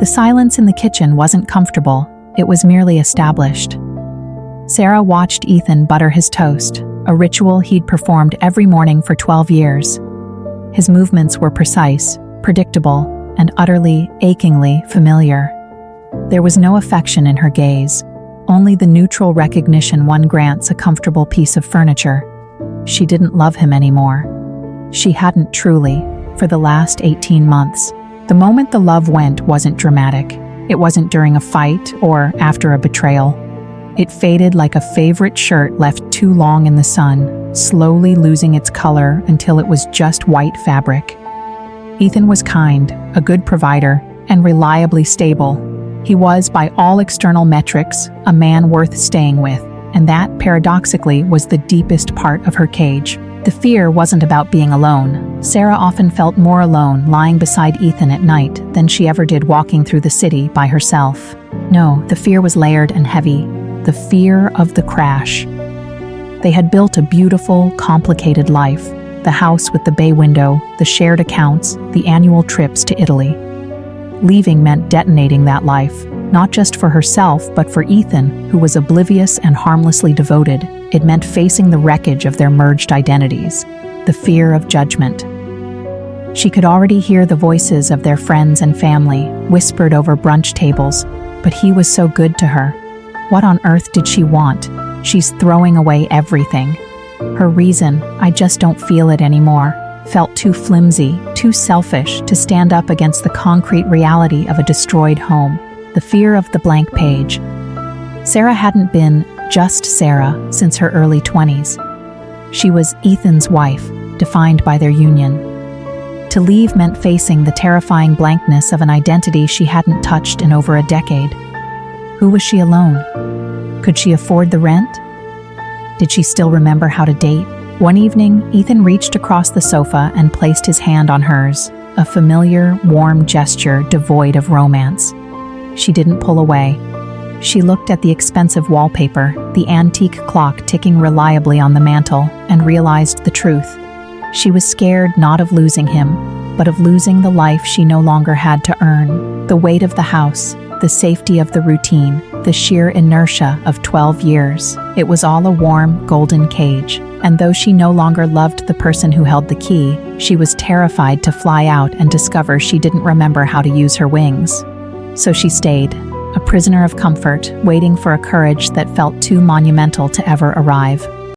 The silence in the kitchen wasn't comfortable, it was merely established. Sarah watched Ethan butter his toast, a ritual he'd performed every morning for 12 years. His movements were precise, predictable, and utterly, achingly familiar. There was no affection in her gaze, only the neutral recognition one grants a comfortable piece of furniture. She didn't love him anymore. She hadn't truly, for the last 18 months. The moment the love went wasn't dramatic. It wasn't during a fight or after a betrayal. It faded like a favorite shirt left too long in the sun, slowly losing its color until it was just white fabric. Ethan was kind, a good provider, and reliably stable. He was, by all external metrics, a man worth staying with, and that, paradoxically, was the deepest part of her cage. The fear wasn't about being alone. Sarah often felt more alone lying beside Ethan at night than she ever did walking through the city by herself. No, the fear was layered and heavy. The fear of the crash. They had built a beautiful, complicated life. The house with the bay window, the shared accounts, the annual trips to Italy. Leaving meant detonating that life, not just for herself, but for Ethan, who was oblivious and harmlessly devoted. It meant facing the wreckage of their merged identities, the fear of judgment. She could already hear the voices of their friends and family, whispered over brunch tables, but he was so good to her. What on earth did she want? She's throwing away everything. Her reason, I just don't feel it anymore, felt too flimsy, too selfish to stand up against the concrete reality of a destroyed home, the fear of the blank page. Sarah hadn't been just Sarah since her early 20s. She was Ethan's wife, defined by their union. To leave meant facing the terrifying blankness of an identity she hadn't touched in over a decade. Who was she alone? Could she afford the rent? Did she still remember how to date? One evening, Ethan reached across the sofa and placed his hand on hers, a familiar, warm gesture devoid of romance. She didn't pull away. She looked at the expensive wallpaper, the antique clock ticking reliably on the mantel, and realized the truth. She was scared not of losing him, but of losing the life she no longer had to earn. The weight of the house, the safety of the routine, the sheer inertia of 12 years. It was all a warm, golden cage, and though she no longer loved the person who held the key, she was terrified to fly out and discover she didn't remember how to use her wings. So she stayed, a prisoner of comfort, waiting for a courage that felt too monumental to ever arrive.